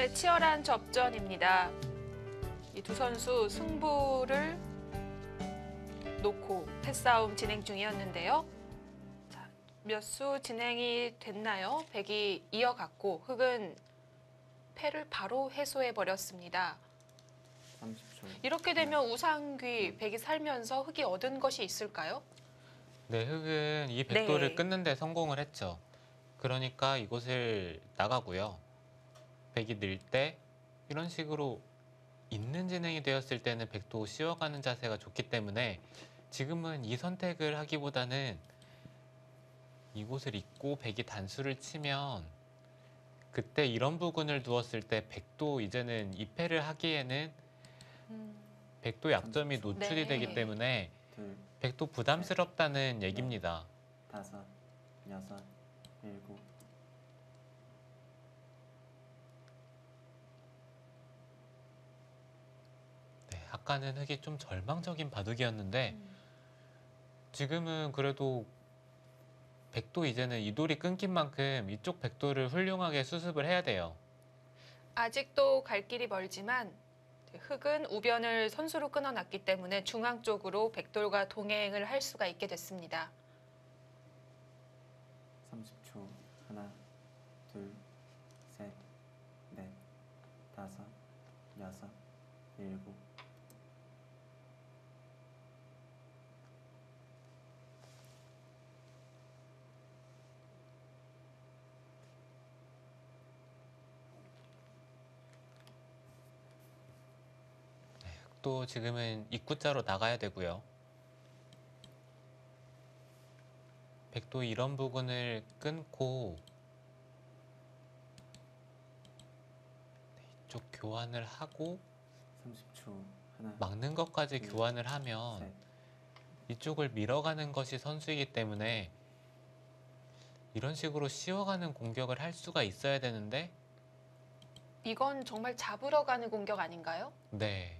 네, 치열한 접전입니다. 이 두 선수 승부를 놓고 패싸움 진행 중이었는데요. 자, 몇 수 진행이 됐나요? 백이 이어갔고 흑은 패를 바로 해소해 버렸습니다. 30초. 이렇게 되면 우상귀 백이 살면서 흑이 얻은 것이 있을까요? 네, 흑은 이 백도를 네. 끊는 데 성공을 했죠. 그러니까 이곳을 나가고요. 백이 늘 때 이런 식으로 있는 진행이 되었을 때는 백도 씌워가는 자세가 좋기 때문에 지금은 이 선택을 하기보다는 이곳을 잇고 백이 단수를 치면 그때 이런 부근을 두었을 때 백도 이제는 이 패를 하기에는 백도 약점이 노출이 네. 되기 때문에 둘, 백도 부담스럽다는 얘기입니다. 다섯, 여섯, 일곱. 네, 아까는 흑이 좀 절망적인 바둑이었는데 지금은 그래도 백도 이제는 이 돌이 끊긴 만큼 이쪽 백도를 훌륭하게 수습을 해야 돼요. 아직도 갈 길이 멀지만 흑은 우변을 선수로 끊어놨기 때문에 중앙 쪽으로 백돌과 동행을 할 수가 있게 됐습니다. 30초. 하나, 둘, 셋, 넷, 다섯, 여섯, 일곱. 흑도 지금은 입구자로 나가야 되고요. 백도 이런 부분을 끊고 이쪽 교환을 하고 30초. 하나, 막는 것까지 둘, 교환을 하면 셋. 이쪽을 밀어가는 것이 선수이기 때문에 이런 식으로 씌워가는 공격을 할 수가 있어야 되는데 이건 정말 잡으러 가는 공격 아닌가요? 네.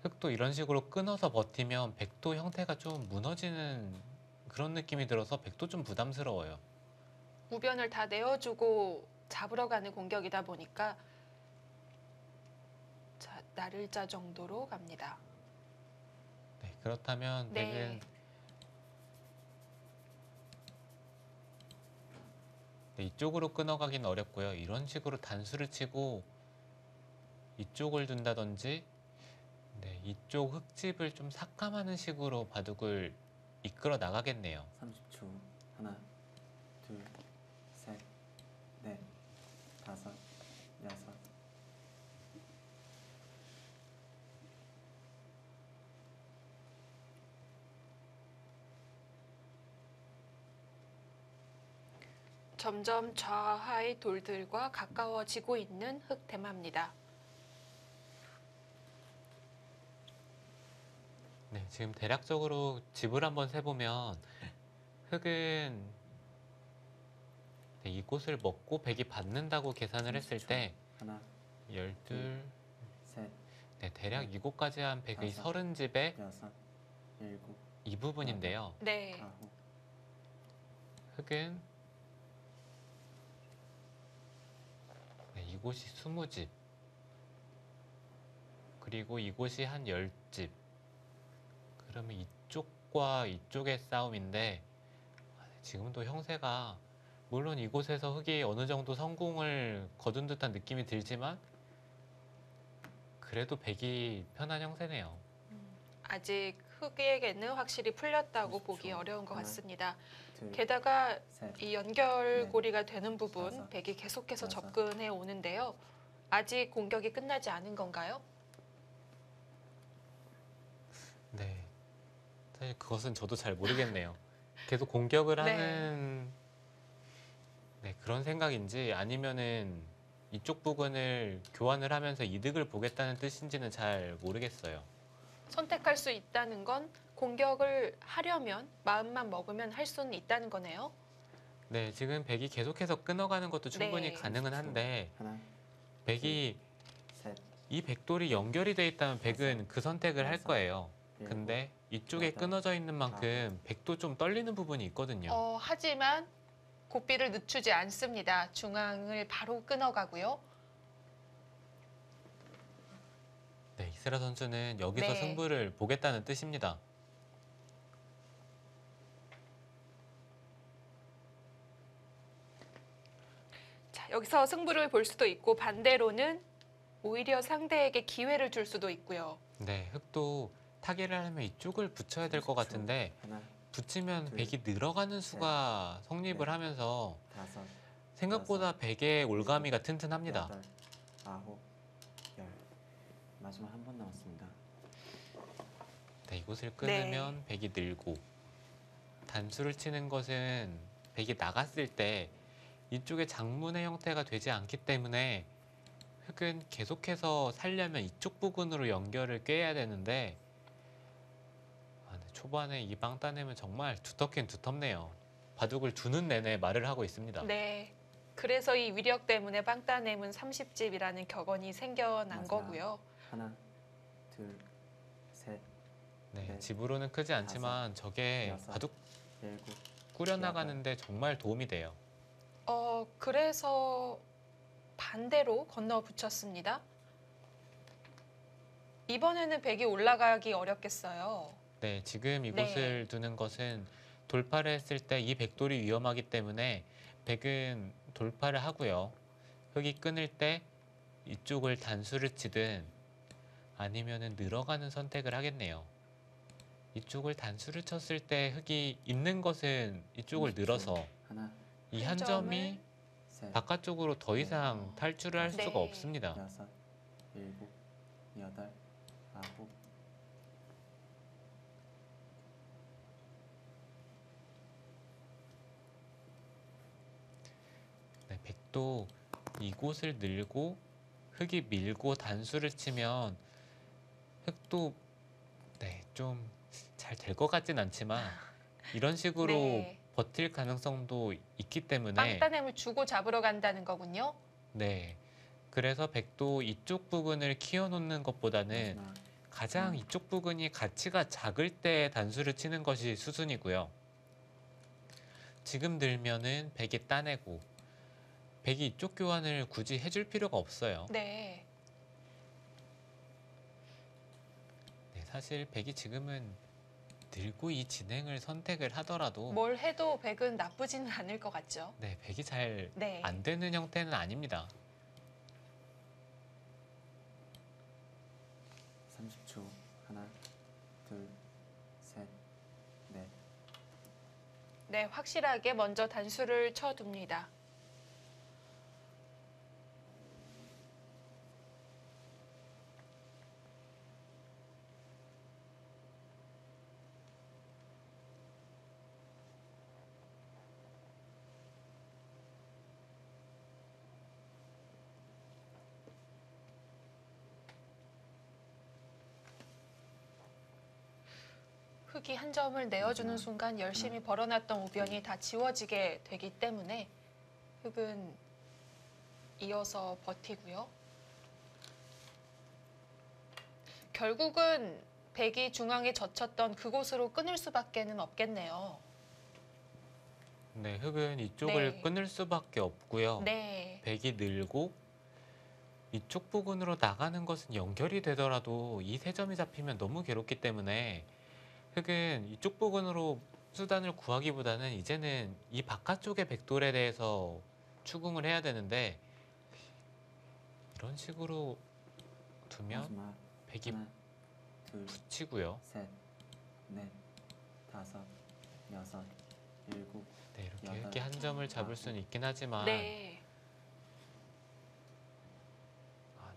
흑도 이런 식으로 끊어서 버티면 백도 형태가 좀 무너지는 그런 느낌이 들어서 백도 좀 부담스러워요. 우변을 다 내어주고 잡으러 가는 공격이다 보니까 자, 나를자 정도로 갑니다. 네, 그렇다면 네. 백은 네, 이쪽으로 끊어가기는 어렵고요. 이런 식으로 단수를 치고 이쪽을 둔다든지 네, 이쪽 흙집을 좀 삭감하는 식으로 바둑을 이끌어 나가겠네요. 30초. 하나, 둘, 셋, 넷, 다섯, 여섯. 점점 좌하의 돌들과 가까워지고 있는 흑대마입니다. 네, 지금 대략적으로 집을 한번 세보면 흑은 네, 이곳을 먹고 백이 받는다고 계산을 했을 30초. 때 하나, 12, 셋, 네, 대략 이곳까지 한 백의 다섯, 30집에 여섯, 일곱, 이 부분인데요. 네. 아홉. 흑은 네, 이곳이 20집 그리고 이곳이 한 10집 그러면 이쪽과 이쪽의 싸움인데 지금도 형세가 물론 이곳에서 흑이 어느 정도 성공을 거둔 듯한 느낌이 들지만 그래도 백이 편한 형세네요. 아직 흑에게는 확실히 풀렸다고 30초. 보기 어려운 것 하나, 같습니다. 둘, 게다가 셋, 이 연결고리가 되는 부분 다섯, 백이 계속해서 여섯. 접근해 오는데요. 아직 공격이 끝나지 않은 건가요? 네, 사실 그것은 저도 잘 모르겠네요. 계속 공격을 네. 하는 네, 그런 생각인지 아니면은 이쪽 부분을 교환을 하면서 이득을 보겠다는 뜻인지는 잘 모르겠어요. 선택할 수 있다는 건 공격을 하려면 마음만 먹으면 할 수는 있다는 거네요. 네, 지금 백이 계속해서 끊어가는 것도 충분히 네. 가능은 한데 하나, 백이 셋, 이 백돌이 연결이 돼 있다면 백은 그 선택을 할 여섯, 거예요. 일곱, 근데 이쪽에 여덟, 끊어져 있는 만큼 백도 좀 떨리는 부분이 있거든요. 하지만 고삐를 늦추지 않습니다. 중앙을 바로 끊어가고요. 네, 이세라 선수는 여기서 네. 승부를 보겠다는 뜻입니다. 자, 여기서 승부를 볼 수도 있고 반대로는 오히려 상대에게 기회를 줄 수도 있고요. 네, 흑도 타개를 하려면 이쪽을 붙여야 될 것 30초. 같은데 하나, 붙이면 둘, 백이 늘어가는 수가 성립을 넷, 하면서 다섯, 생각보다 백의 올가미가 튼튼합니다. 여덟, 아홉, 열. 마지막 한 번 남았습니다. 네, 이곳을 끊으면 백이 늘고 단수를 치는 것은 백이 나갔을 때 이쪽에 장문의 형태가 되지 않기 때문에 흑은 계속해서 살려면 이쪽 부분으로 연결을 꿰야 되는데 네, 초반에 이 방 따내면 정말 두텁긴 두텁네요. 바둑을 두는 내내 말을 하고 있습니다. 네. 그래서 이 위력 때문에 빵따냄은 30집이라는 격언이 생겨난 마지막. 거고요. 하나, 둘, 셋, 네, 넷, 집으로는 크지 않지만 저게 여섯, 바둑 일곱, 꾸려나가는데 정말 도움이 돼요. 그래서 반대로 건너 붙였습니다. 이번에는 백이 올라가기 어렵겠어요. 네, 지금 이곳을 두는 것은 돌파를 했을 때 이 백돌이 위험하기 때문에 백은 돌파를 하고요. 흑이 끊을 때 이쪽을 단수를 치든 아니면은 늘어가는 선택을 하겠네요. 이쪽을 단수를 쳤을 때 흑이 있는 것은 이쪽을 30초. 늘어서 하나, 이 한 점이 셋, 바깥쪽으로 더 이상 탈출을 할 네. 수가 없습니다. 여섯, 일곱, 여덟, 아홉. 네, 백도 이곳을 늘고 흑이 밀고 단수를 치면 흑도 네, 좀 잘 될 것 같진 않지만 이런 식으로 네. 버틸 가능성도 있기 때문에 빵따냄을 주고 잡으러 간다는 거군요. 네. 그래서 백도 이쪽 부분을 키워놓는 것보다는 마지막. 가장 이쪽 부분이 가치가 작을 때 단수를 치는 것이 수순이고요. 지금 들면은 백이 따내고 백이 이쪽 교환을 굳이 해줄 필요가 없어요. 네. 네, 사실 백이 지금은 들고 이 진행을 선택을 하더라도 뭘 해도 백은 나쁘지는 않을 것 같죠. 네, 백이 잘 네. 안 되는 형태는 아닙니다. 30초. 하나, 둘, 셋, 넷. 네, 확실하게 먼저 단수를 쳐둡니다. 흑이 한 점을 내어주는 순간 열심히 벌어놨던 우변이 다 지워지게 되기 때문에 흑은 이어서 버티고요. 결국은 백이 중앙에 젖혔던 그곳으로 끊을 수밖에는 없겠네요. 네, 흑은 이쪽을 네. 끊을 수밖에 없고요. 네. 백이 늘고 이쪽 부분으로 나가는 것은 연결이 되더라도 이 세 점이 잡히면 너무 괴롭기 때문에 흑은 이쪽 부분으로 수단을 구하기보다는 이제는 이 바깥쪽의 백돌에 대해서 추궁을 해야 되는데 이런 식으로 두면 마지막. 백이 하나, 둘, 붙이고요. 셋, 넷, 다섯, 여섯, 일곱. 네, 이렇게 여덟, 흑이 한 점을 잡을 수는 있긴 하지만 네.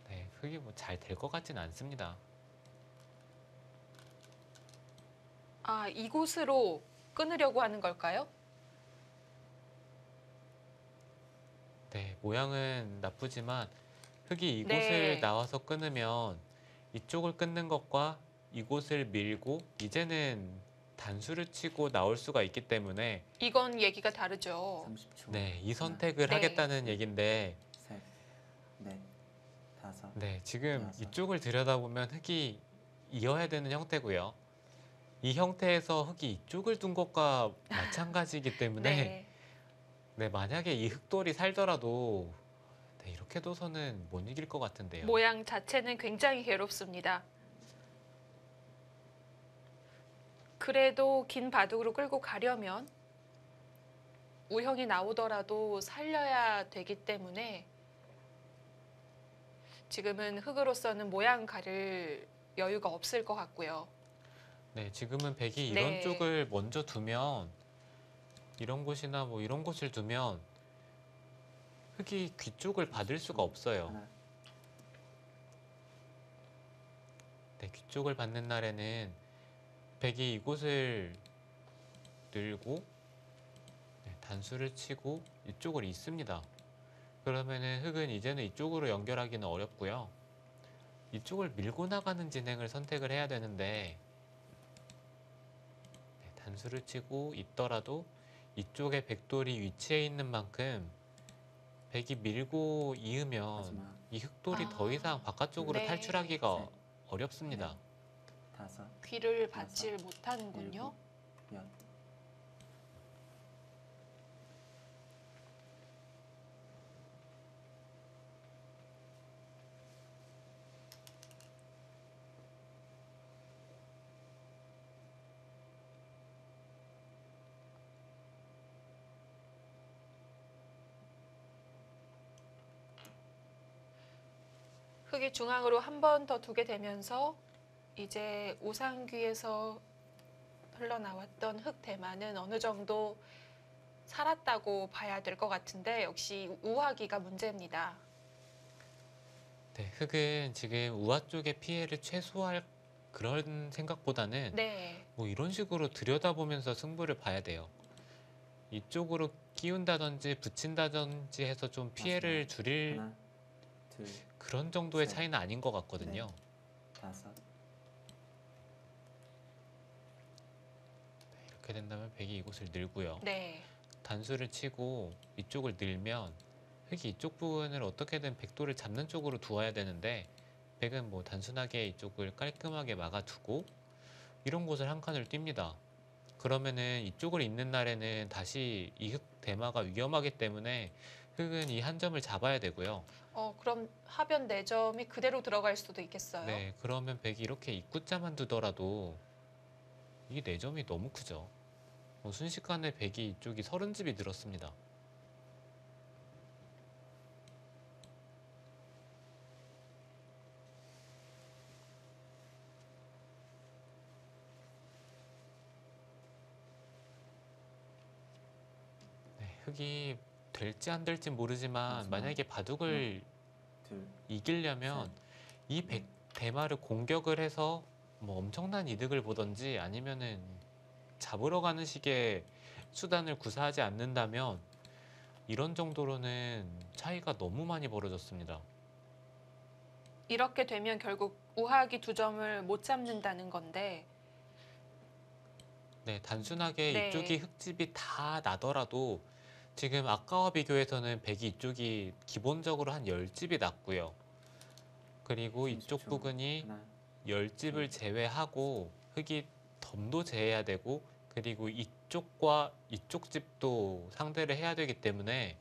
네, 흑이 뭐 잘 될 것 같지는 않습니다. 아, 이곳으로 끊으려고 하는 걸까요? 네, 모양은 나쁘지만 흑이 이곳을 네. 나와서 끊으면 이쪽을 끊는 것과 이곳을 밀고 이제는 단수를 치고 나올 수가 있기 때문에 이건 얘기가 다르죠. 30초. 네, 이 선택을 네. 하겠다는 얘긴데 셋, 넷, 다섯. 네, 지금 여섯. 이쪽을 들여다보면 흑이 이어야 되는 형태고요. 이 형태에서 흑이 이쪽을 둔 것과 마찬가지이기 때문에 네. 네, 만약에 이 흑돌이 살더라도 네, 이렇게 둬서는 못 이길 것 같은데요. 모양 자체는 굉장히 괴롭습니다. 그래도 긴 바둑으로 끌고 가려면 우형이 나오더라도 살려야 되기 때문에 지금은 흑으로서는 모양 가릴 여유가 없을 것 같고요. 네, 지금은 백이 이런 네. 쪽을 먼저 두면 이런 곳이나 뭐 이런 곳을 두면 흑이 귀 쪽을 받을 수가 없어요. 하나, 네, 귀 쪽을 받는 날에는 백이 이곳을 늘고 네, 단수를 치고 이쪽을 잇습니다. 그러면은 흑은 이제는 이쪽으로 연결하기는 어렵고요. 이쪽을 밀고 나가는 진행을 선택을 해야 되는데 네, 단수를 치고 있더라도 이쪽에 백돌이 위치해 있는 만큼 백이 밀고 이으면 마지막 이 흑돌이 더 아, 이상 바깥쪽으로 네. 탈출하기가 셋, 어렵습니다. 넷, 다섯, 귀를 받질 못하는군요. 일곱, 여. 흑이 중앙으로 한 번 더 두게 되면서 이제 우상귀에서 흘러나왔던 흑 대마는 어느 정도 살았다고 봐야 될 것 같은데 역시 우하기가 문제입니다. 네, 흑은 지금 우아 쪽의 피해를 최소화할 그런 생각보다는 네, 뭐 이런 식으로 들여다보면서 승부를 봐야 돼요. 이쪽으로 끼운다든지 붙인다든지 해서 좀 피해를 마지막. 줄일 하나, 둘, 그런 정도의 셋, 차이는 아닌 것 같거든요. 다섯, 이렇게 된다면 백이 이곳을 늘고요. 네. 단수를 치고 이쪽을 늘면 흑이 이쪽 부분을 어떻게든 백돌을 잡는 쪽으로 두어야 되는데 백은 뭐 단순하게 이쪽을 깔끔하게 막아두고 이런 곳을 한 칸을 뜁니다. 그러면은 이쪽을 잇는 날에는 다시 이 흑 대마가 위험하기 때문에 흑은 이 한 점을 잡아야 되고요. 그럼 하변 4점이 그대로 들어갈 수도 있겠어요. 네, 그러면 백이 이렇게 입구자만 두더라도 이게 4점이 너무 크죠. 순식간에 백이 이쪽이 30집이 늘었습니다. 네, 흑이 될지 안 될지 모르지만 마지막. 만약에 바둑을 둘, 이기려면 이 백 대마를 공격을 해서 뭐 엄청난 이득을 보던지 아니면은 잡으러 가는 식의 수단을 구사하지 않는다면 이런 정도로는 차이가 너무 많이 벌어졌습니다. 이렇게 되면 결국 우하기 2점을 못 잡는다는 건데 네, 단순하게 네. 이쪽이 흙집이 다 나더라도 지금 아까와 비교해서는 백이 이쪽이 기본적으로 한 10집이 났고요. 그리고 이쪽 30초. 부분이 하나, 10집을 제외하고 흙이 덤도 제해야 되고 그리고 이쪽과 이쪽 집도 상대를 해야 되기 때문에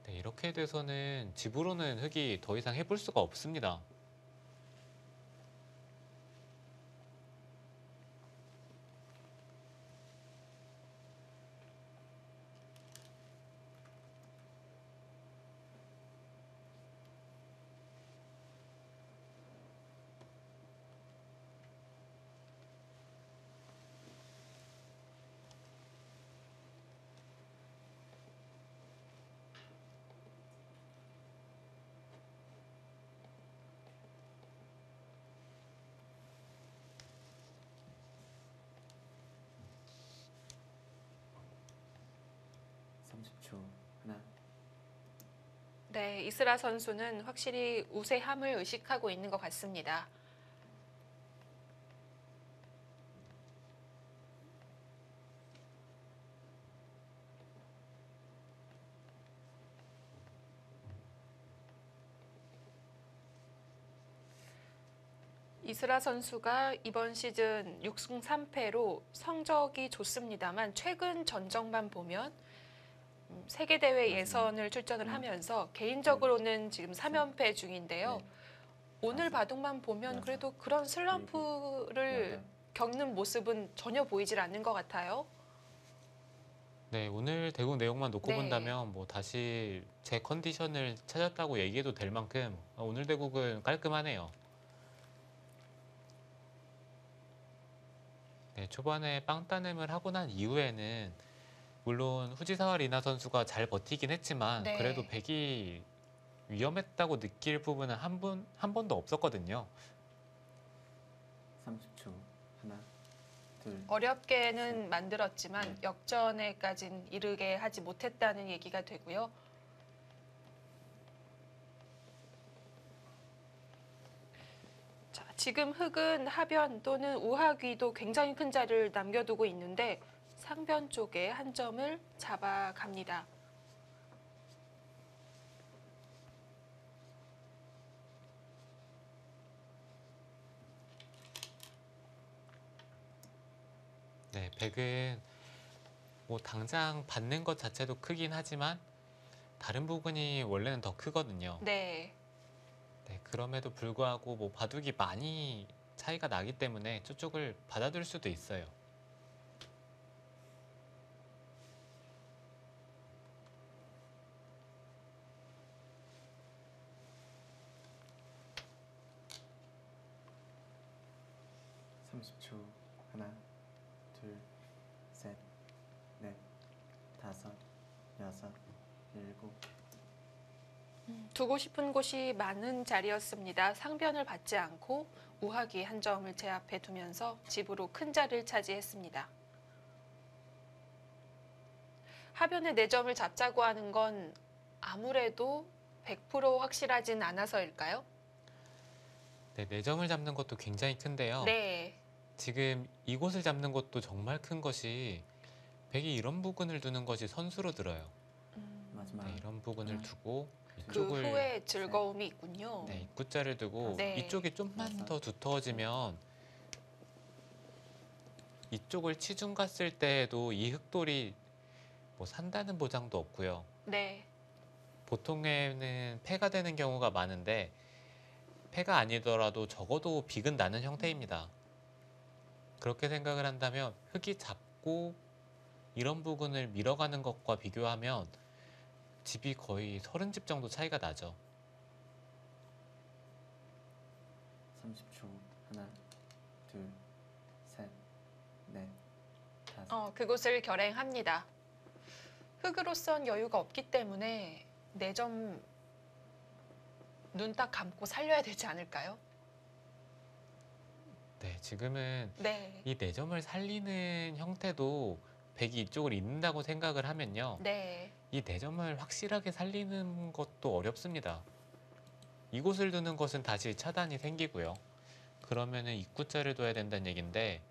네, 이렇게 돼서는 집으로는 흙이 더 이상 해볼 수가 없습니다. 삼십 초. 하나, 네, 이스라 선수는 확실히 우세함을 의식하고 있는 것 같습니다. 이스라 선수가 이번 시즌 6승 3패로 성적이 좋습니다만 최근 전적만 보면 세계 대회 맞습니다. 예선을 출전을 하면서 개인적으로는 지금 3연패 중인데요. 네, 오늘 다섯, 바둑만 보면 여섯, 그래도 그런 슬럼프를 여덟, 겪는 모습은 전혀 보이질 않는 것 같아요. 네, 오늘 대국 내용만 놓고 네. 본다면 뭐 다시 제 컨디션을 찾았다고 얘기해도 될 만큼 오늘 대국은 깔끔하네요. 네, 초반에 빵 따냄을 하고 난 이후에는 물론 후지사와 리나 선수가 잘 버티긴 했지만 네. 그래도 백이 위험했다고 느낄 부분은 한 번도 없었거든요. 30초. 하나, 둘, 어렵게는 만들었지만 네. 역전에까진 이르게 하지 못했다는 얘기가 되고요. 자, 지금 흑은 하변 또는 우하귀도 굉장히 큰 자리를 남겨두고 있는데 상변 쪽에 한 점을 잡아갑니다. 네, 백은 뭐 당장 받는 것 자체도 크긴 하지만 다른 부분이 원래는 더 크거든요. 네. 네, 그럼에도 불구하고 뭐 바둑이 많이 차이가 나기 때문에 저쪽을 받아둘 수도 있어요. 삼십 초. 하나, 둘, 셋, 넷, 다섯, 여섯, 일곱. 두고 싶은 곳이 많은 자리였습니다. 상변을 받지 않고 우하귀 한 점을 제압해 두면서 집으로 큰 자리를 차지했습니다. 하변에 4점을 잡자고 하는 건 아무래도 100% 확실하진 않아서일까요? 네, 4점을 잡는 것도 굉장히 큰데요. 네. 지금 이곳을 잡는 것도 정말 큰 것이 백이 이런 부분을 두는 것이 선수로 들어요. 마지막. 네, 이런 부분을 두고 그 이쪽을 후에 즐거움이 있군요. 네, 입구자를 두고 네. 이쪽이 좀만 여섯. 더 두터워지면 이쪽을 치중 갔을 때에도 이 흑돌이 뭐 산다는 보장도 없고요. 네. 보통에는 패가 되는 경우가 많은데 패가 아니더라도 적어도 빅은 나는 형태입니다. 그렇게 생각을 한다면 흑이 잡고 이런 부분을 밀어가는 것과 비교하면 집이 거의 30집 정도 차이가 나죠. 30초. 하나, 둘, 셋, 넷, 다섯. 그곳을 결행합니다. 흑으로선 여유가 없기 때문에 4점 눈 딱 감고 살려야 되지 않을까요? 네, 지금은 네. 이 4점을 살리는 형태도 백이 이쪽을 잇는다고 생각을 하면요. 네. 이 4점을 확실하게 살리는 것도 어렵습니다. 이곳을 두는 것은 다시 차단이 생기고요. 그러면은 입구자를 둬야 된다는 얘긴데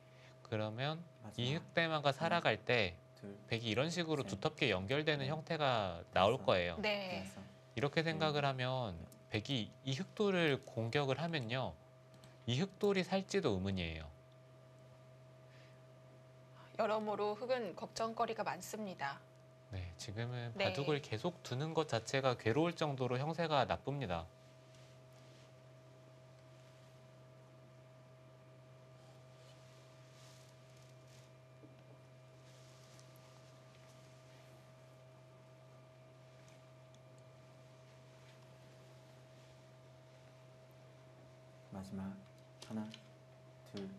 그러면 이 마지막. 흑대마가 살아갈 때 둘, 백이 이런 식으로 셋, 두텁게 연결되는 넷, 형태가 나올 다섯. 거예요. 네. 여섯. 이렇게 생각을 하면 백이 이 흑돌을 공격을 하면요. 이 흑돌이 살지도 의문이에요. 여러모로 흑은 걱정거리가 많습니다. 네, 지금은 네. 바둑을 계속 두는 것 자체가 괴로울 정도로 형세가 나쁩니다. 마지막. 하나, 둘,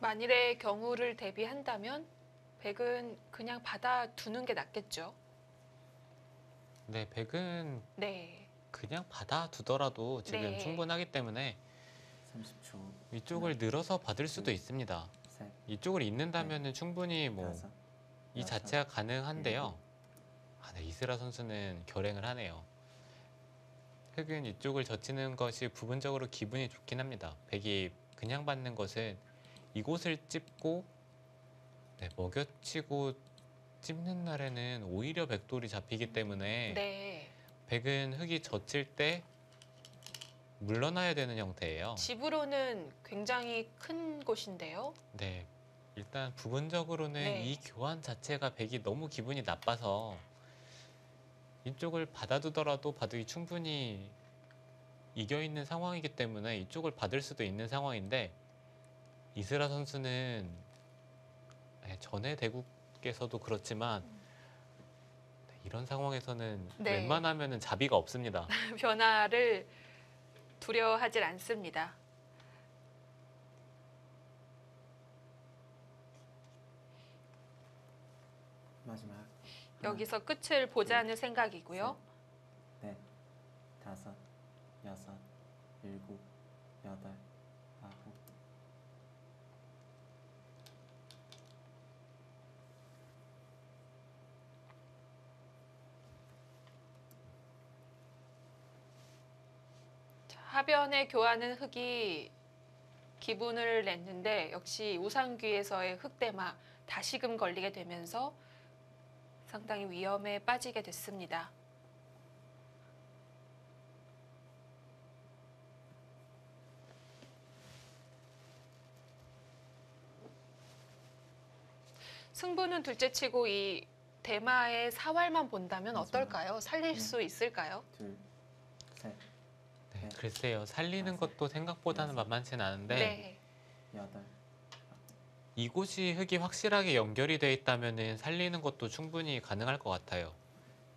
만일의 경우를 대비한다면 백은 그냥 받아두는 게 낫겠죠. 네, 백은 네. 그냥 받아두더라도 지금 네. 충분하기 때문에 30초. 이쪽을 늘어서 받을 수도 있습니다. 셋, 이쪽을 잇는다면 충분히 뭐 다섯. 이 여섯, 자체가 가능한데요. 네, 이스라 선수는 결행을 하네요. 흑은 이쪽을 젖히는 것이 부분적으로 기분이 좋긴 합니다. 백이 그냥 받는 것은 이곳을 찝고 네, 먹여치고 찝는 날에는 오히려 백돌이 잡히기 때문에 네. 백은 흙이 젖힐 때 물러나야 되는 형태예요. 집으로는 굉장히 큰 곳인데요. 네, 일단 부분적으로는 네. 이 교환 자체가 백이 너무 기분이 나빠서 이쪽을 받아두더라도 바둑이 충분히 이겨 있는 상황이기 때문에 이쪽을 받을 수도 있는 상황인데 이스라 선수는 전에 대국에서도 그렇지만 이런 상황에서는 네. 웬만하면은 자비가 없습니다. 변화를 두려워하질 않습니다. 마지막. 하나, 여기서 끝을 보자는 생각이고요. 넷, 다섯, 여섯, 일곱, 여덟, 아홉. 자, 하변에 교환은 흙이 기분을 냈는데 역시 우상귀에서의 흙대마 다시금 걸리게 되면서 상당히 위험에 빠지게 됐습니다. 승부는 둘째치고 이 대마의 사활만 본다면 어떨까요? 살릴 수 있을까요? 둘, 셋, 네, 글쎄요, 살리는 다섯, 것도 생각보다는 만만치는 않은데 네. 여덟. 이곳이 흙이 확실하게 연결이 돼 있다면은 살리는 것도 충분히 가능할 것 같아요.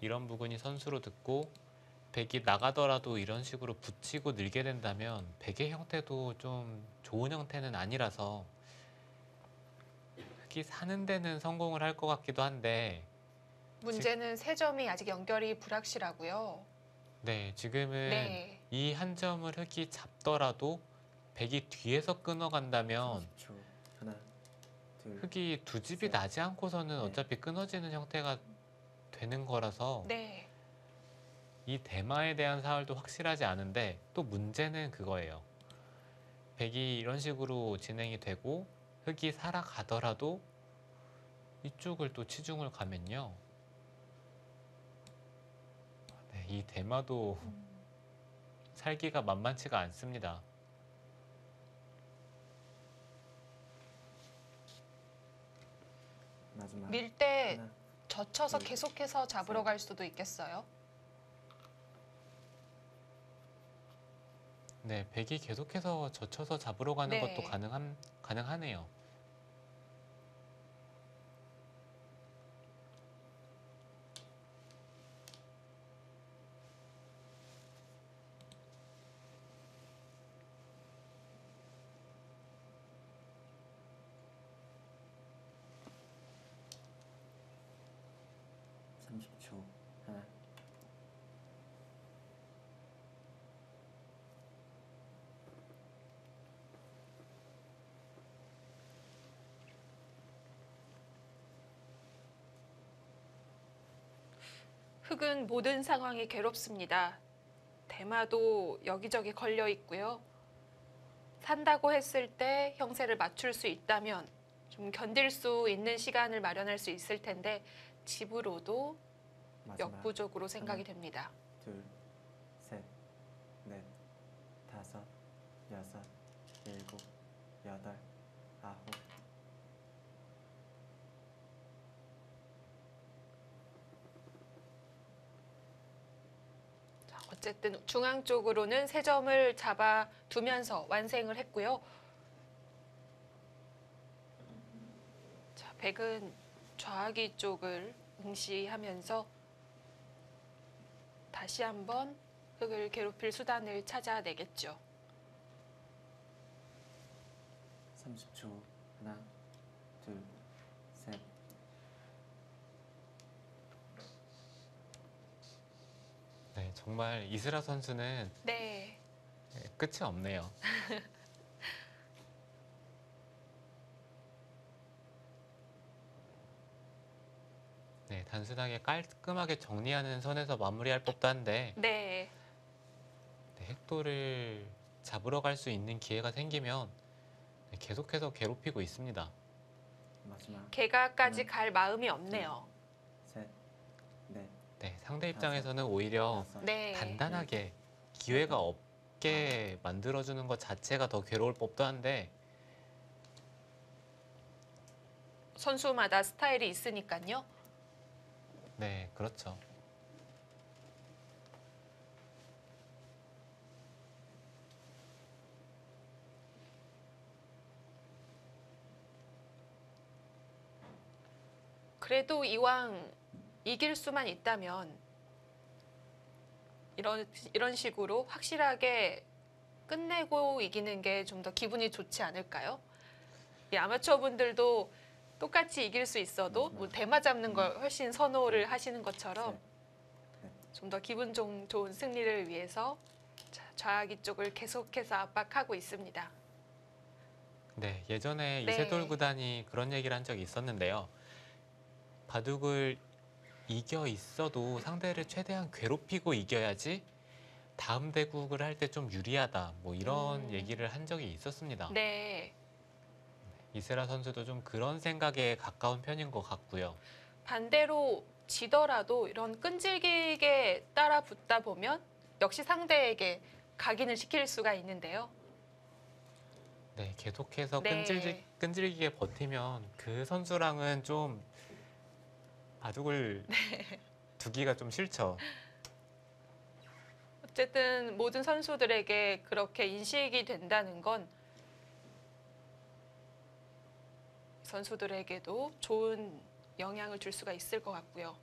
이런 부분이 선수로 듣고 백이 나가더라도 이런 식으로 붙이고 늘게 된다면 백의 형태도 좀 좋은 형태는 아니라서 흙이 사는 데는 성공을 할 것 같기도 한데 문제는 세 점이 아직 연결이 불확실하고요. 네, 지금은 네. 이 한 점을 흙이 잡더라도 백이 뒤에서 끊어간다면 30초. 하나, 둘, 흙이 두 집이 셋, 나지 않고서는 넷. 어차피 끊어지는 형태가 되는 거라서 네. 이 대마에 대한 사활도 확실하지 않은데 또 문제는 그거예요. 백이 이런 식으로 진행이 되고 흙이 살아가더라도 이쪽을 또 치중을 가면요. 네, 이 대마도 살기가 만만치가 않습니다. 마지막. 밀 때 하나, 젖혀서 둘, 계속해서 잡으러 셋. 갈 수도 있겠어요. 네, 백이 계속해서 젖혀서 잡으러 가는 네. 것도 가능하네요. (30초) 하나, 흙은 모든 상황이 괴롭습니다. 대마도 여기저기 걸려 있고요. 산다고 했을 때 형세를 맞출 수 있다면 좀 견딜 수 있는 시간을 마련할 수 있을 텐데 집으로도 마지막. 역부족으로 생각이 됩니다. 둘, 셋, 넷, 다섯, 여섯, 일곱, 여덟, 아홉. 자, 어쨌든 중앙 쪽으로는 세 점을 잡아 두면서 완생을 했고요. 자, 백은 좌하기 쪽을 응시하면서 다시 한번 흙을 괴롭힐 수단을 찾아내겠죠. 30초. 하나, 둘, 셋. 네, 정말 이스라 선수는 네. 끝이 없네요. 네, 단순하게 깔끔하게 정리하는 선에서 마무리할 법도 한데 네. 네, 핵도를 잡으러 갈 수 있는 기회가 생기면 네, 계속해서 괴롭히고 있습니다. 마지막. 개가까지 갈 마음이 없네요. 네, 상대 입장에서는 오히려 여섯, 네. 단단하게 기회가 없게 만들어주는 것 자체가 더 괴로울 법도 한데 선수마다 스타일이 있으니까요. 네, 그렇죠. 그래도 이왕 이길 수만 있다면 이런 식으로 확실하게 끝내고 이기는 게 좀 더 기분이 좋지 않을까요? 이 아마추어 분들도 똑같이 이길 수 있어도 뭐 대마 잡는 걸 훨씬 선호를 하시는 것처럼 좀 더 기분 좋은 승리를 위해서 좌악이 쪽을 계속해서 압박하고 있습니다. 네, 예전에 네. 이세돌 구단이 그런 얘기를 한 적이 있었는데요. 바둑을 이겨 있어도 상대를 최대한 괴롭히고 이겨야지 다음 대국을 할 때 좀 유리하다. 뭐 이런 얘기를 한 적이 있었습니다. 네. 이세라 선수도 좀 그런 생각에 가까운 편인 것 같고요. 반대로 지더라도 이런 끈질기게 따라 붙다 보면 역시 상대에게 각인을 시킬 수가 있는데요. 네, 계속해서 네. 끈질기게 버티면 그 선수랑은 좀 바둑을 두기가 좀 싫죠. 어쨌든 모든 선수들에게 그렇게 인식이 된다는 건 선수들에게도 좋은 영향을 줄 수가 있을 것 같고요.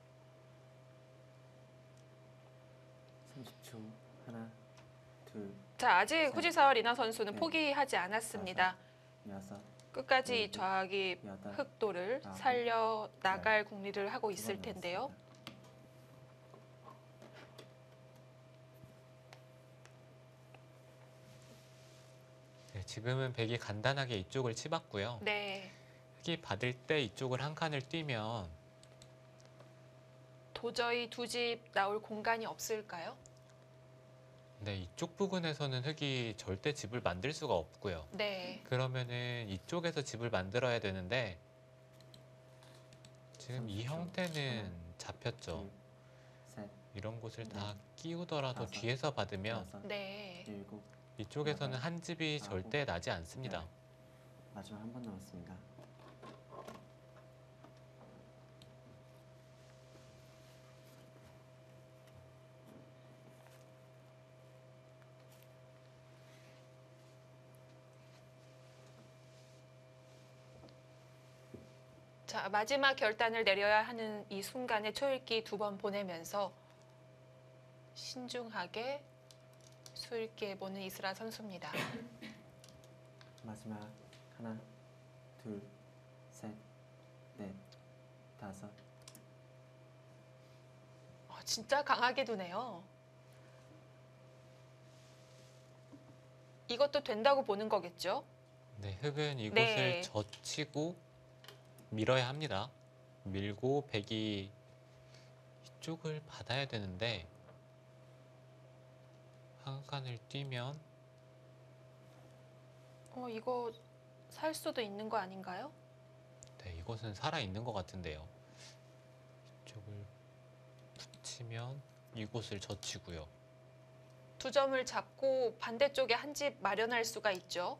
30초. 하나, 둘, 자, 아직 셋, 후지사와 리나 선수는 넷, 포기하지 않았습니다. 여섯, 끝까지 일곱, 좌악이 여덟, 흑도를 아홉, 살려 나갈 궁리를 하고 있을 두번 텐데요. 남았습니다. 네, 지금은 백이 간단하게 이쪽을 치봤고요. 네. 흑이 받을 때 이쪽을 한 칸을 뛰면 도저히 두 집 나올 공간이 없을까요? 네, 이쪽 부분에서는 흑이 절대 집을 만들 수가 없고요. 네. 그러면은 이쪽에서 집을 만들어야 되는데 지금 이 30초. 형태는 하나, 잡혔죠. 둘, 셋, 이런 곳을 다 넷, 끼우더라도 다섯, 뒤에서 받으면 여섯, 네. 일곱, 이쪽에서는 여덟, 한 집이 아홉, 절대 나지 않습니다. 열. 마지막 한 번 남았습니다. 자, 마지막 결단을 내려야 하는 이 순간에 초읽기 두 번 보내면서 신중하게 수읽기해보는 이스라 선수입니다. 마지막 하나, 둘, 셋, 넷, 다섯. 진짜 강하게 두네요. 이것도 된다고 보는 거겠죠? 네, 흑은 이곳을 네. 젖히고 밀어야 합니다. 밀고 백이 이쪽을 받아야 되는데 한 칸을 뛰면 이거 살 수도 있는 거 아닌가요? 네, 이곳은 살아 있는 것 같은데요. 이쪽을 붙이면 이곳을 젖히고요. 두 점을 잡고 반대쪽에 한 집 마련할 수가 있죠.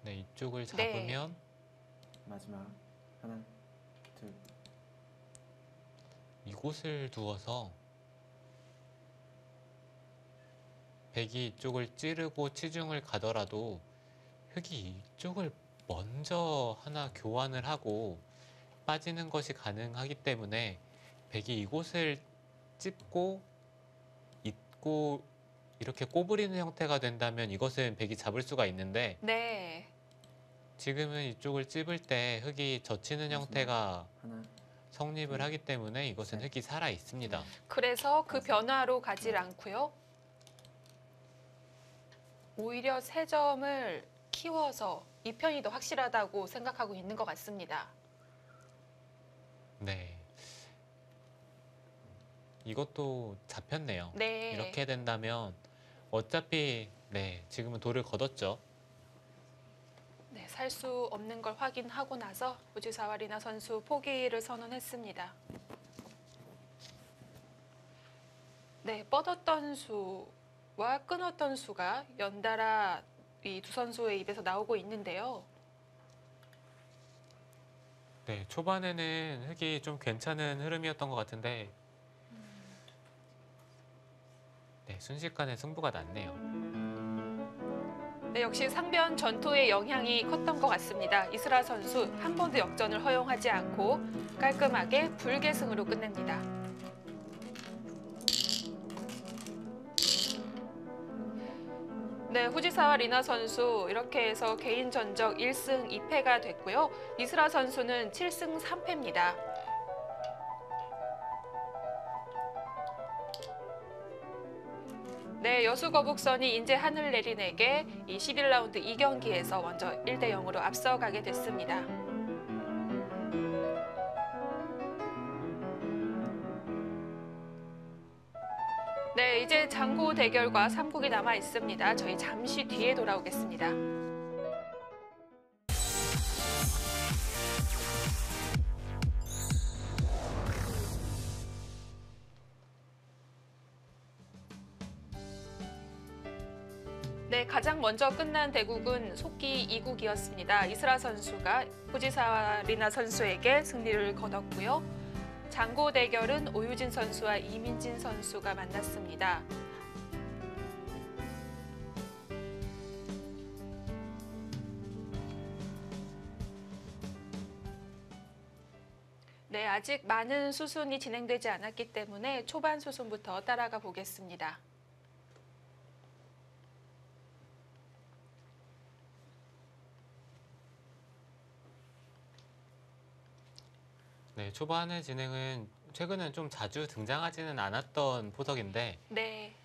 네, 이쪽을 네. 잡으면 마지막 하나, 둘, 이곳을 두어서 백이 이쪽을 찌르고 치중을 가더라도 흑이 이쪽을 먼저 하나 교환을 하고 빠지는 것이 가능하기 때문에 백이 이곳을 찝고 잇고 이렇게 꼬부리는 형태가 된다면 이것은 백이 잡을 수가 있는데 네. 지금은 이쪽을 찝을 때 흑이 젖히는 마지막. 형태가 하나, 성립을 둘, 하기 때문에 이것은 셋. 흑이 살아 있습니다. 그래서 그 다섯, 변화로 가질 네. 않고요. 오히려 세 점을 키워서 이 편이 더 확실하다고 생각하고 있는 것 같습니다. 네. 이것도 잡혔네요. 네. 이렇게 된다면 어차피 네, 지금은 돌을 걷었죠. 네, 살 수 없는 걸 확인하고 나서 후지사와 리나 선수 포기를 선언했습니다. 네, 뻗었던 수와 끊었던 수가 연달아 이 두 선수의 입에서 나오고 있는데요. 네, 초반에는 흑이 좀 괜찮은 흐름이었던 것 같은데 네, 순식간에 승부가 났네요. 네, 역시 상변 전투의 영향이 컸던 것 같습니다. 이스라 선수 한 번도 역전을 허용하지 않고 깔끔하게 불계승으로 끝냅니다. 네, 후지사와 리나 선수 이렇게 해서 개인 전적 1승 2패가 됐고요. 이스라 선수는 7승 3패입니다. 네, 여수 거북선이 인제 하늘내린에게 이 11라운드 2경기에서 먼저 1대 0으로 앞서가게 됐습니다. 네, 이제 장고 대결과 3국이 남아 있습니다. 저희 잠시 뒤에 돌아오겠습니다. 네, 가장 먼저 끝난 대국은 속기 2국이었습니다. 이스라 선수가 후지사와 리나 선수에게 승리를 거뒀고요. 장고 대결은 오유진 선수와 이민진 선수가 만났습니다. 네, 아직 많은 수순이 진행되지 않았기 때문에 초반 수순부터 따라가 보겠습니다. 네, 초반의 진행은 최근엔 좀 자주 등장하지는 않았던 포석인데 네,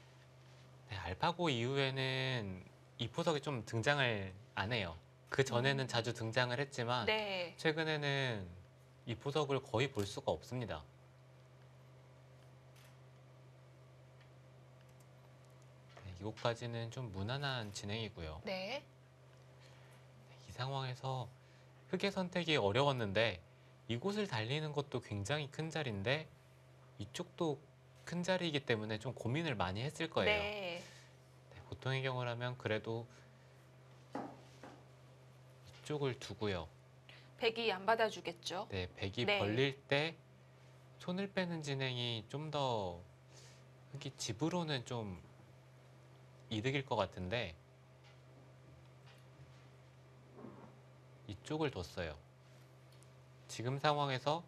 네, 알파고 이후에는 이 포석이 좀 등장을 안 해요. 그 전에는 자주 등장을 했지만 네. 최근에는 이 포석을 거의 볼 수가 없습니다. 네, 이곳까지는 좀 무난한 진행이고요. 네. 이 상황에서 흑의 선택이 어려웠는데 이곳을 달리는 것도 굉장히 큰 자리인데 이쪽도 큰 자리이기 때문에 좀 고민을 많이 했을 거예요. 네. 네, 보통의 경우라면 그래도 이쪽을 두고요. 백이 안 받아주겠죠. 네, 백이 네. 벌릴 때 손을 빼는 진행이 좀 더 흑이 집으로는 좀 이득일 것 같은데 이쪽을 뒀어요. 지금 상황에서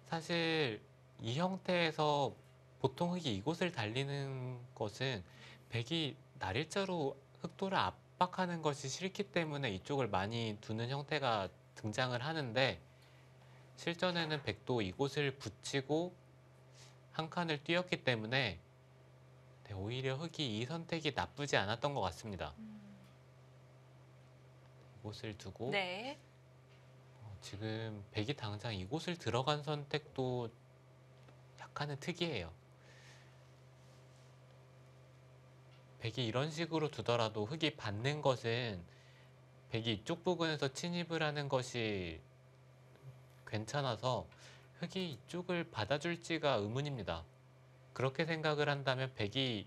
사실 이 형태에서 보통 흑이 이곳을 달리는 것은 백이 날일자로 흑도를 압박하는 것이 싫기 때문에 이쪽을 많이 두는 형태가 등장을 하는데 실전에는 백도 이곳을 붙이고 한 칸을 뛰었기 때문에 네, 오히려 흑이 이 선택이 나쁘지 않았던 것 같습니다. 이곳을 두고 네. 지금 백이 당장 이곳을 들어간 선택도 약간은 특이해요. 백이 이런 식으로 두더라도 흑이 받는 것은 백이 이쪽 부분에서 침입을 하는 것이 괜찮아서 흑이 이쪽을 받아줄지가 의문입니다. 그렇게 생각을 한다면 백이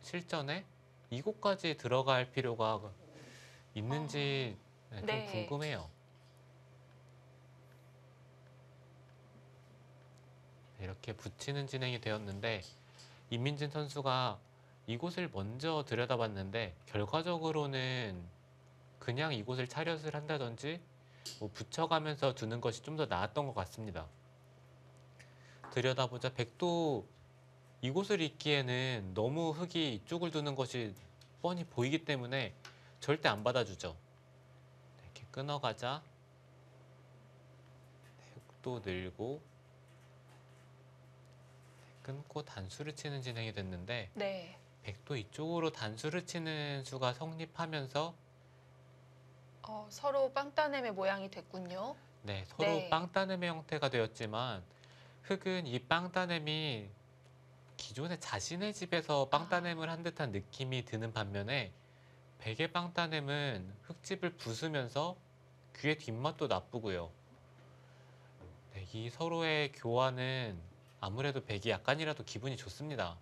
실전에 이곳까지 들어갈 필요가 있는지 좀 네. 궁금해요. 이렇게 붙이는 진행이 되었는데 이민진 선수가 이곳을 먼저 들여다봤는데 결과적으로는 그냥 이곳을 차렷을 한다든지 뭐 붙여가면서 두는 것이 좀 더 나았던 것 같습니다. 들여다보자 백도 이곳을 잇기에는 너무 흑이 이쪽을 두는 것이 뻔히 보이기 때문에 절대 안 받아주죠. 이렇게 끊어가자 흑도 늘고 끊고 단수를 치는 진행이 됐는데 네. 백도 이쪽으로 단수를 치는 수가 성립하면서 서로 빵따냄의 모양이 됐군요. 네, 서로 네. 빵따냄의 형태가 되었지만 흑은 이 빵따냄이 기존에 자신의 집에서 빵따냄을 한 듯한 느낌이 드는 반면에 백의 빵따냄은 흑집을 부수면서 귀의 뒷맛도 나쁘고요. 네, 이 서로의 교환은 아무래도 백이 약간이라도 기분이 좋습니다.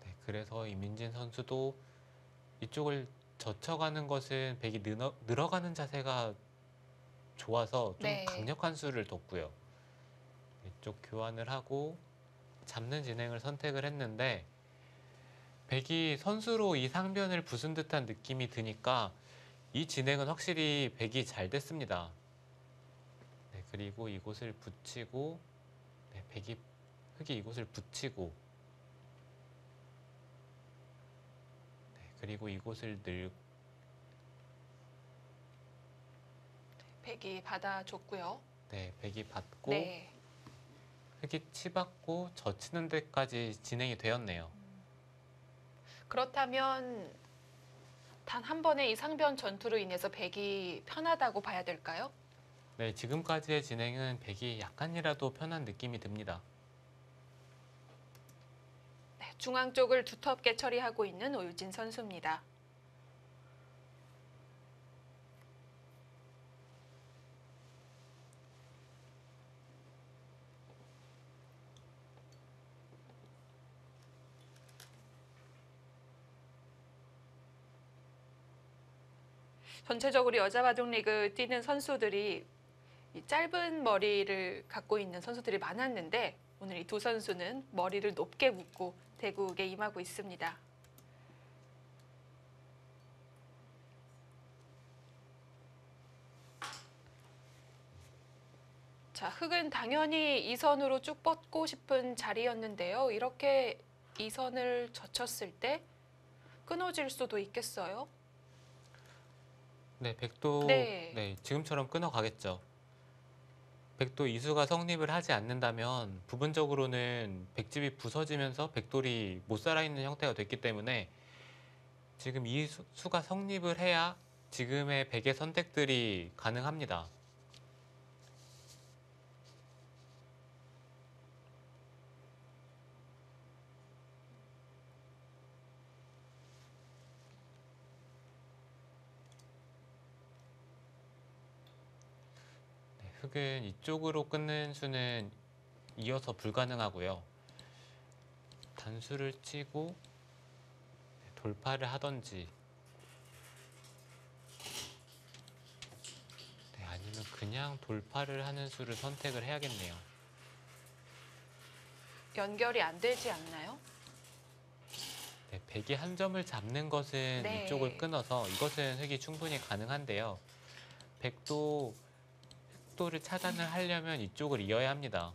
네, 그래서 이민진 선수도 이쪽을 젖혀가는 것은 백이 늘어가는 자세가 좋아서 좀 네. 강력한 수를 뒀고요. 이쪽 교환을 하고 잡는 진행을 선택을 했는데 백이 선수로 이 상변을 부순 듯한 느낌이 드니까 이 진행은 확실히 백이 잘 됐습니다. 네, 그리고 이곳을 붙이고 네, 흑이 이곳을 붙이고 네, 그리고 이곳을 백이 받아줬고요. 네, 백이 받고 네. 흑이 치받고 젖히는 데까지 진행이 되었네요. 그렇다면 단 한 번의 이 상변 전투로 인해서 백이 편하다고 봐야 될까요? 네, 지금까지의 진행은 백이 약간이라도 편한 느낌이 듭니다. 네, 중앙 쪽을 두텁게 처리하고 있는 오유진 선수입니다. 전체적으로 여자 바둑 리그 뛰는 선수들이 이 짧은 머리를 갖고 있는 선수들이 많았는데 오늘 이 두 선수는 머리를 높게 묶고 대국에 임하고 있습니다. 자, 흑은 당연히 2선으로 쭉 뻗고 싶은 자리였는데요. 이렇게 2선을 젖혔을 때 끊어질 수도 있겠어요? 네, 백도 네. 네, 지금처럼 끊어가겠죠. 백도 이수가 성립을 하지 않는다면 부분적으로는 백집이 부서지면서 백돌이 못 살아있는 형태가 됐기 때문에 지금 이 수가 성립을 해야 지금의 백의 선택들이 가능합니다. 네, 흑은 이쪽으로 끊는 수는 이어서 불가능하고요. 단수를 치고 돌파를 하던지 네, 아니면 그냥 돌파를 하는 수를 선택을 해야겠네요. 연결이 안 되지 않나요? 네, 백이 한 점을 잡는 것은 네. 이쪽을 끊어서 이것은 흑이 충분히 가능한데요. 백도 흑도를 차단을 하려면 이쪽을 이어야 합니다.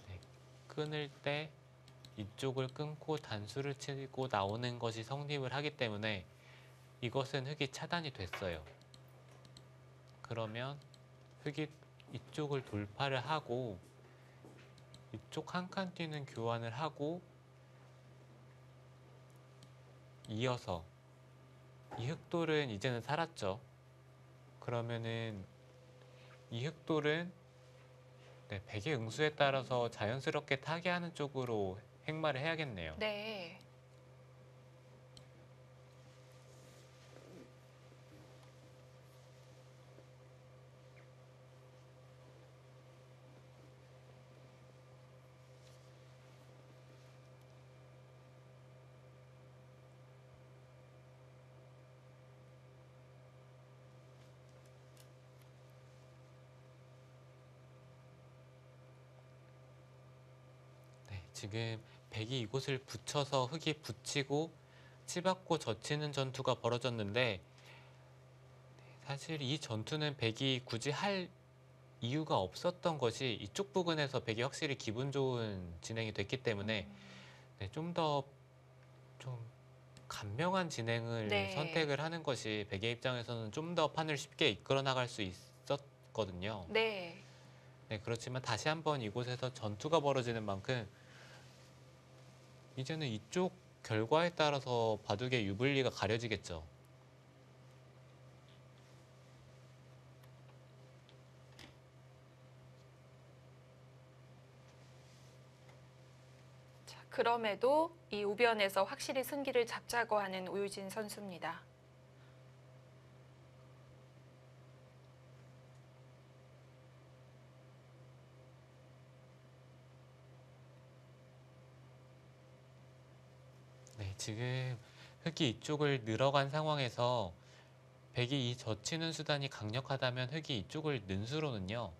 네, 끊을 때 이쪽을 끊고 단수를 치고 나오는 것이 성립을 하기 때문에 이것은 흑이 차단이 됐어요. 그러면 흑이 이쪽을 돌파를 하고 이쪽 한 칸 뛰는 교환을 하고 이어서 이 흑돌은 이제는 살았죠. 그러면은 이 흑돌은 네, 백의 응수에 따라서 자연스럽게 타개하는 쪽으로 행마를 해야겠네요. 네. 네, 지금 백이 이곳을 붙여서 흑이 붙이고 치받고 젖히는 전투가 벌어졌는데 사실 이 전투는 백이 굳이 할 이유가 없었던 것이 이쪽 부분에서 백이 확실히 기분 좋은 진행이 됐기 때문에 네, 좀 더 좀 간명한 진행을 네. 선택을 하는 것이 백의 입장에서는 좀 더 판을 쉽게 이끌어 나갈 수 있었거든요. 네. 네, 그렇지만 다시 한번 이곳에서 전투가 벌어지는 만큼 이제는 이쪽 결과에 따라서 바둑의 유불리가 가려지겠죠. 자, 그럼에도 이 우변에서 확실히 승기를 잡자고 하는 오유진 선수입니다. 지금 흑이 이쪽을 늘어간 상황에서 백이 이 젖히는 수단이 강력하다면 흑이 이쪽을 는 수로는요.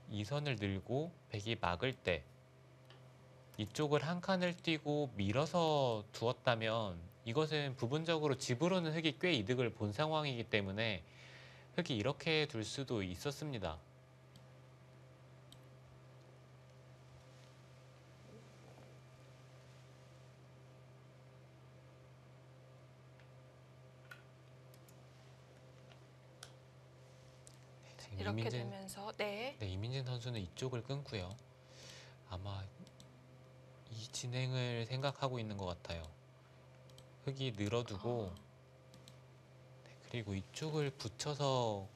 이 선을 늘고 백이 막을 때 이쪽을 한 칸을 띄고 밀어서 두었다면 이것은 부분적으로 집으로는 흑이 꽤 이득을 본 상황이기 때문에 흑이 이렇게 둘 수도 있었습니다. 지금 이렇게 되면서 네. 이민진 선수는 이쪽을 끊고요. 아마 이 진행을 생각하고 있는 것 같아요. 흑이 늘어두고 그리고 이쪽을 붙여서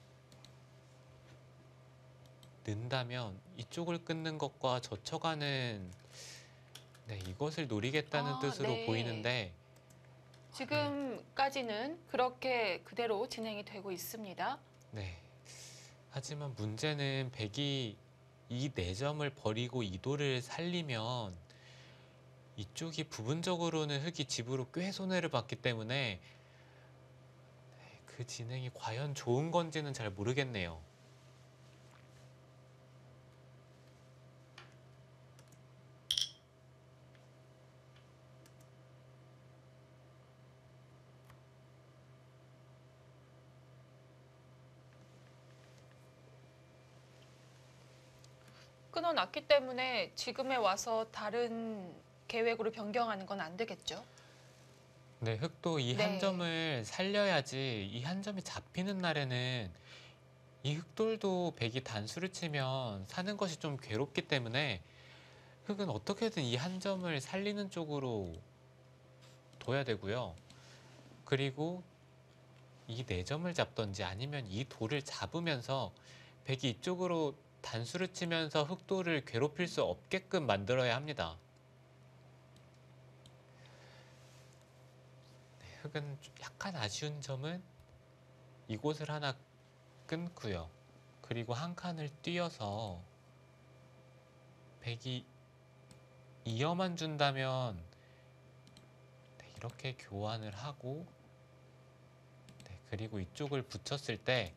는다면 이쪽을 끊는 것과 젖혀가는 이것을 노리겠다는 뜻으로 네. 보이는데 지금까지는 그렇게 그대로 진행이 되고 있습니다. 네. 하지만 문제는 백이 이 4점을 버리고 이도를 살리면 이쪽이 부분적으로는 흑이 집으로 꽤 손해를 봤기 때문에 그 진행이 과연 좋은 건지는 잘 모르겠네요. 끊어놨기 때문에 지금에 와서 다른 계획으로 변경하는 건 안 되겠죠. 네, 흑도 이 한 네. 점을 살려야지 이 한 점이 잡히는 날에는 이 흑돌도 백이 단수를 치면 사는 것이 좀 괴롭기 때문에 흑은 어떻게든 이 한 점을 살리는 쪽으로 둬야 되고요. 그리고 이 4점을 잡던지 아니면 이 돌을 잡으면서 백이 이쪽으로 단수를 치면서 흑돌을 괴롭힐 수 없게끔 만들어야 합니다. 네, 흑은 좀 약간 아쉬운 점은 이곳을 하나 끊고요. 그리고 한 칸을 띄어서 백이 이어만 준다면 이렇게 교환을 하고 그리고 이쪽을 붙였을 때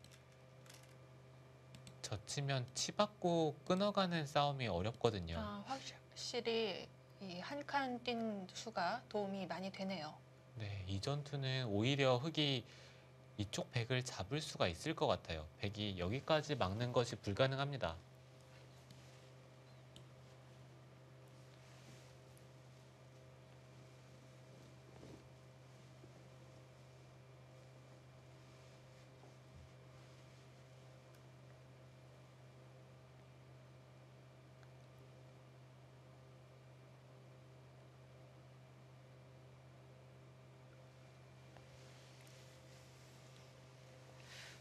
젖히면 치받고 끊어가는 싸움이 어렵거든요. 확실히 이 한 칸 뛴 수가 도움이 많이 되네요. 네, 이 전투는 오히려 흑이 이쪽 백을 잡을 수가 있을 것 같아요. 백이 여기까지 막는 것이 불가능합니다.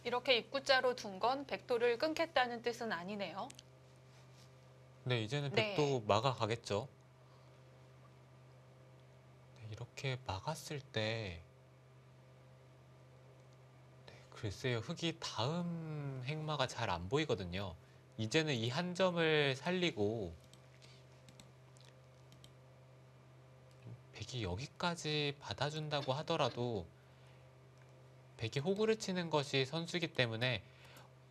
이렇게 입구자로 둔 건 백도를 끊겠다는 뜻은 아니네요. 네, 이제는 네. 백도 막아가겠죠. 네, 이렇게 막았을 때 글쎄요, 흑이 다음 행마가 잘 안 보이거든요. 이제는 이 한 점을 살리고 백이 여기까지 받아준다고 하더라도 백이 호구를 치는 것이 선수이기 때문에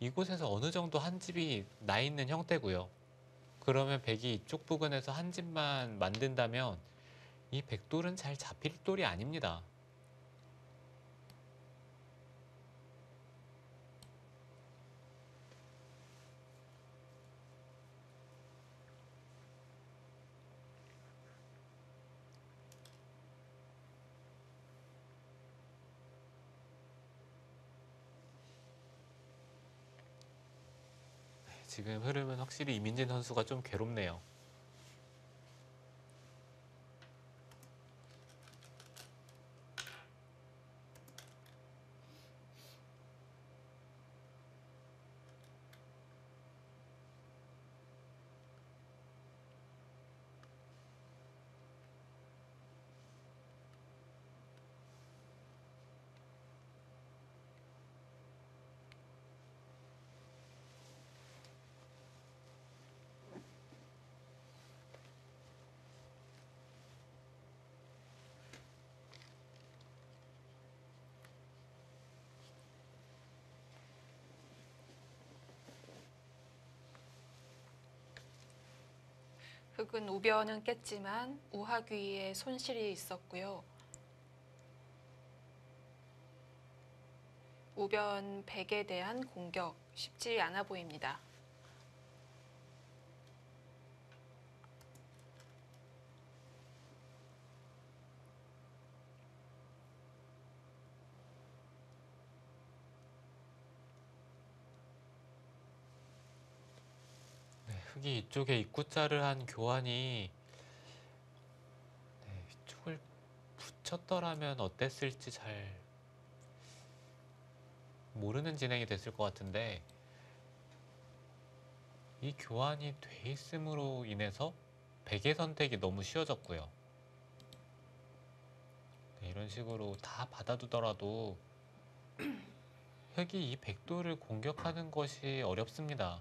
이곳에서 어느 정도 한 집이 나 있는 형태고요. 그러면 백이 이쪽 부근에서 한 집만 만든다면 이 백돌은 잘 잡힐 돌이 아닙니다. 지금 흐름은 확실히 이민진 선수가 좀 괴롭네요. 흑은 우변은 깼지만 우하귀에 손실이 있었고요. 우변 백에 대한 공격 쉽지 않아 보입니다. 네, 흑이 이쪽에 입구자를 한 교환이 이쪽을 붙였더라면 어땠을지 잘 모르는 진행이 됐을 것 같은데 이 교환이 돼 있음으로 인해서 백의 선택이 너무 쉬워졌고요. 네, 이런 식으로 다 받아두더라도 흑이 이 백도를 공격하는 것이 어렵습니다.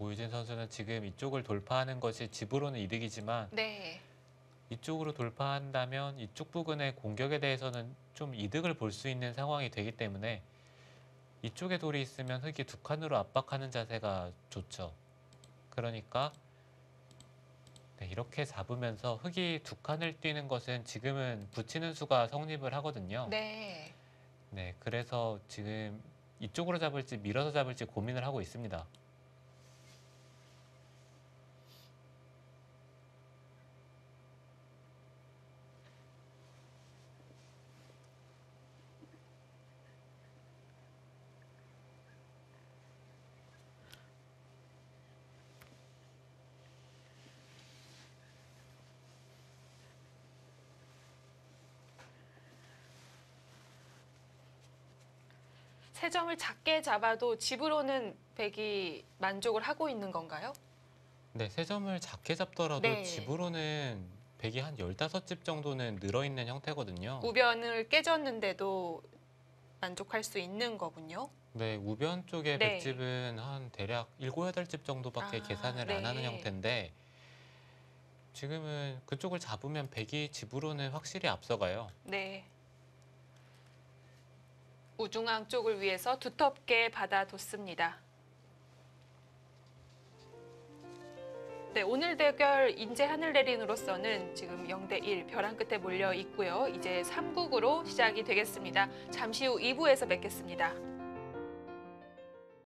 오유진 선수는 지금 이쪽을 돌파하는 것이 집으로는 이득이지만 네, 이쪽으로 돌파한다면 이쪽 부근의 공격에 대해서는 좀 이득을 볼 수 있는 상황이 되기 때문에 이쪽에 돌이 있으면 흑이 두 칸으로 압박하는 자세가 좋죠. 그러니까 네, 이렇게 잡으면서 흑이 두 칸을 뛰는 것은 지금은 붙이는 수가 성립을 하거든요. 네. 네, 그래서 지금 이쪽으로 잡을지 밀어서 잡을지 고민을 하고 있습니다. 세 점을 작게 잡아도 집으로는 백이 만족을 하고 있는 건가요? 네, 세 점을 작게 잡더라도 네. 집으로는 백이 한 15집 정도는 늘어있는 형태거든요. 우변을 깨졌는데도 만족할 수 있는 거군요. 네, 우변 쪽에 네. 백집은 한 대략 7, 8집 정도밖에 아, 계산을 네. 안 하는 형태인데 지금은 그쪽을 잡으면 백이 집으로는 확실히 앞서가요. 네. 우중앙 쪽을 위해서 두텁게 받아뒀습니다. 네, 오늘 대결 인제 하늘내린으로서는 지금 0대1 벼랑 끝에 몰려 있고요. 이제 3국으로 시작이 되겠습니다. 잠시 후 2부에서 뵙겠습니다.